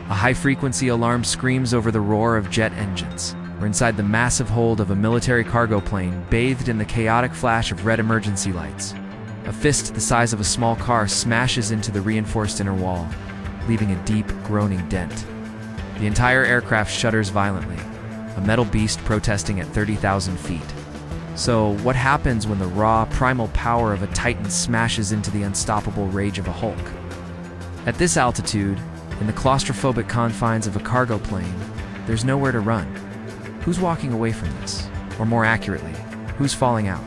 A high-frequency alarm screams over the roar of jet engines. We're inside the massive hold of a military cargo plane, bathed in the chaotic flash of red emergency lights. A fist the size of a small car smashes into the reinforced inner wall, leaving a deep, groaning dent. The entire aircraft shudders violently, a metal beast protesting at 30,000 feet. So, what happens when the raw, primal power of a Titan smashes into the unstoppable rage of a Hulk? At this altitude, in the claustrophobic confines of a cargo plane, there's nowhere to run. Who's walking away from this? Or more accurately, who's falling out?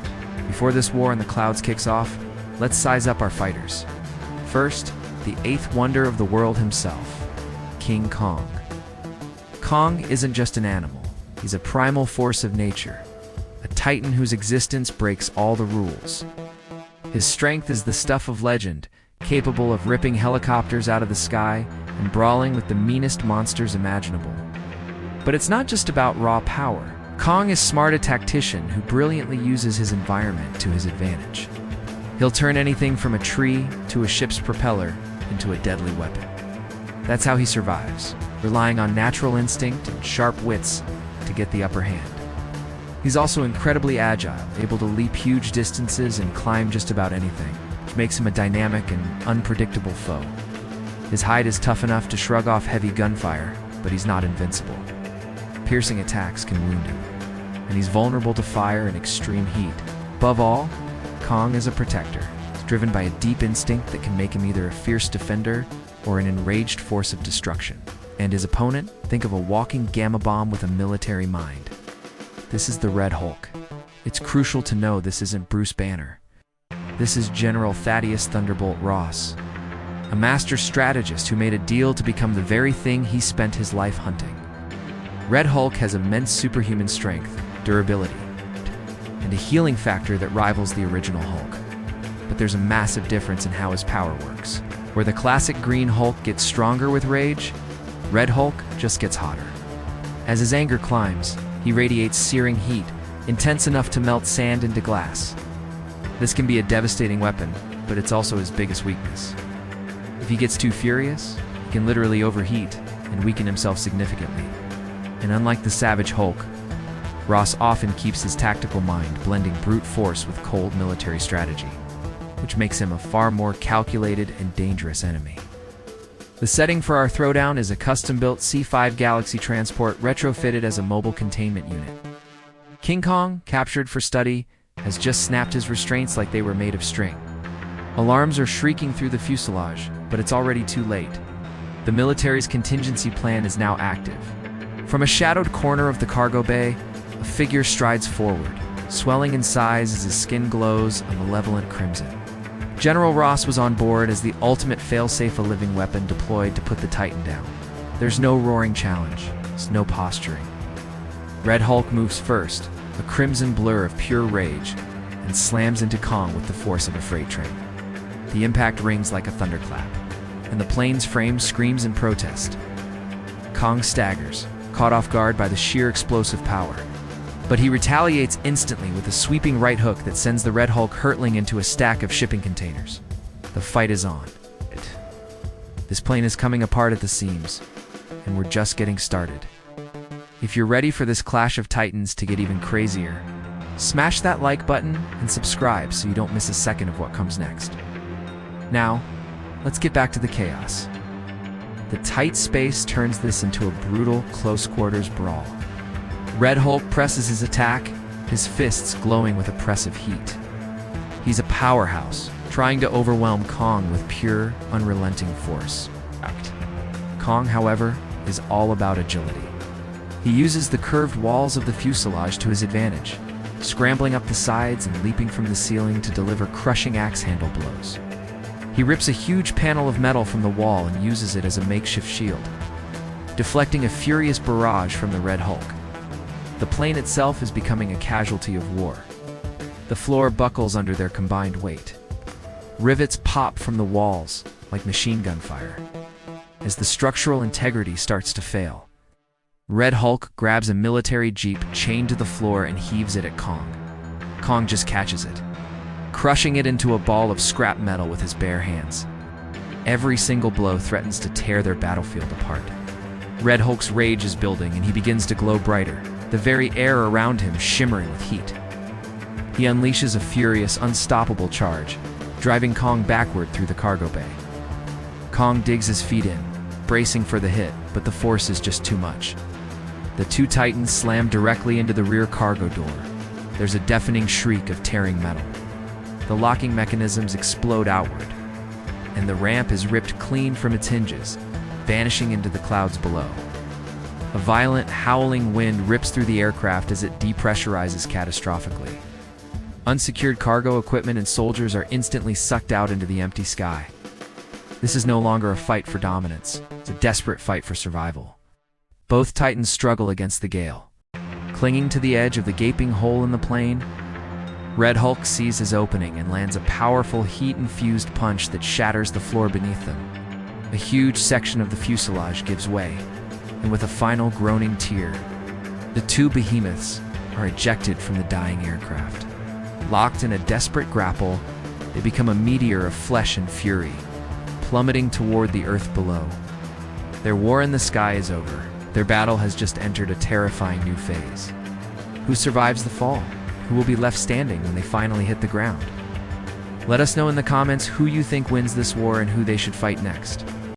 Before this war in the clouds kicks off, let's size up our fighters. First, the eighth wonder of the world himself, King Kong. Kong isn't just an animal. He's a primal force of nature, a titan whose existence breaks all the rules. His strength is the stuff of legend, capable of ripping helicopters out of the sky and brawling with the meanest monsters imaginable. But it's not just about raw power. Kong is smart a tactician who brilliantly uses his environment to his advantage. He'll turn anything from a tree to a ship's propeller into a deadly weapon. That's how he survives, relying on natural instinct and sharp wits to get the upper hand. He's also incredibly agile, able to leap huge distances and climb just about anything, which makes him a dynamic and unpredictable foe. His hide is tough enough to shrug off heavy gunfire, but he's not invincible. Piercing attacks can wound him, and he's vulnerable to fire and extreme heat. Above all, Kong is a protector. He's driven by a deep instinct that can make him either a fierce defender or an enraged force of destruction. And his opponent, think of a walking gamma bomb with a military mind. This is the Red Hulk. It's crucial to know this isn't Bruce Banner. This is General Thaddeus Thunderbolt Ross, a master strategist who made a deal to become the very thing he spent his life hunting. Red Hulk has immense superhuman strength, durability, and a healing factor that rivals the original Hulk. But there's a massive difference in how his power works. Where the classic Green Hulk gets stronger with rage, Red Hulk just gets hotter. As his anger climbs, he radiates searing heat, intense enough to melt sand into glass. This can be a devastating weapon, but it's also his biggest weakness. If he gets too furious, he can literally overheat and weaken himself significantly. And unlike the savage Hulk, Ross often keeps his tactical mind blending brute force with cold military strategy, which makes him a far more calculated and dangerous enemy. The setting for our throwdown is a custom-built C-5 Galaxy transport retrofitted as a mobile containment unit. King Kong, captured for study, has just snapped his restraints like they were made of string. Alarms are shrieking through the fuselage, but it's already too late. The military's contingency plan is now active. From a shadowed corner of the cargo bay, a figure strides forward, swelling in size as his skin glows a malevolent crimson. General Ross was on board as the ultimate fail-safe a living weapon deployed to put the Titan down. There's no roaring challenge, there's no posturing. Red Hulk moves first, a crimson blur of pure rage, and slams into Kong with the force of a freight train. The impact rings like a thunderclap, and the plane's frame screams in protest. Kong staggers, caught off guard by the sheer explosive power. But he retaliates instantly with a sweeping right hook that sends the Red Hulk hurtling into a stack of shipping containers. The fight is on. This plane is coming apart at the seams, and we're just getting started. If you're ready for this clash of titans to get even crazier, smash that like button and subscribe so you don't miss a second of what comes next. Now, let's get back to the chaos. The tight space turns this into a brutal, close-quarters brawl. Red Hulk presses his attack, his fists glowing with oppressive heat. He's a powerhouse, trying to overwhelm Kong with pure, unrelenting force. Kong, however, is all about agility. He uses the curved walls of the fuselage to his advantage, scrambling up the sides and leaping from the ceiling to deliver crushing axe handle blows. He rips a huge panel of metal from the wall and uses it as a makeshift shield, deflecting a furious barrage from the Red Hulk. The plane itself is becoming a casualty of war. The floor buckles under their combined weight. Rivets pop from the walls like machine gun fire. As the structural integrity starts to fail, Red Hulk grabs a military jeep chained to the floor and heaves it at Kong. Kong just catches it, crushing it into a ball of scrap metal with his bare hands. Every single blow threatens to tear their battlefield apart. Red Hulk's rage is building and he begins to glow brighter, the very air around him shimmering with heat. He unleashes a furious, unstoppable charge, driving Kong backward through the cargo bay. Kong digs his feet in, bracing for the hit, but the force is just too much. The two titans slam directly into the rear cargo door. There's a deafening shriek of tearing metal. The locking mechanisms explode outward, and the ramp is ripped clean from its hinges, vanishing into the clouds below. A violent, howling wind rips through the aircraft as it depressurizes catastrophically. Unsecured cargo equipment and soldiers are instantly sucked out into the empty sky. This is no longer a fight for dominance, it's a desperate fight for survival. Both titans struggle against the gale. Clinging to the edge of the gaping hole in the plane, Red Hulk sees his opening and lands a powerful heat-infused punch that shatters the floor beneath them. A huge section of the fuselage gives way, and with a final groaning tear, the two behemoths are ejected from the dying aircraft. Locked in a desperate grapple, they become a meteor of flesh and fury, plummeting toward the earth below. Their war in the sky is over. Their battle has just entered a terrifying new phase. Who survives the fall? Who will be left standing when they finally hit the ground? Let us know in the comments who you think wins this war and who they should fight next.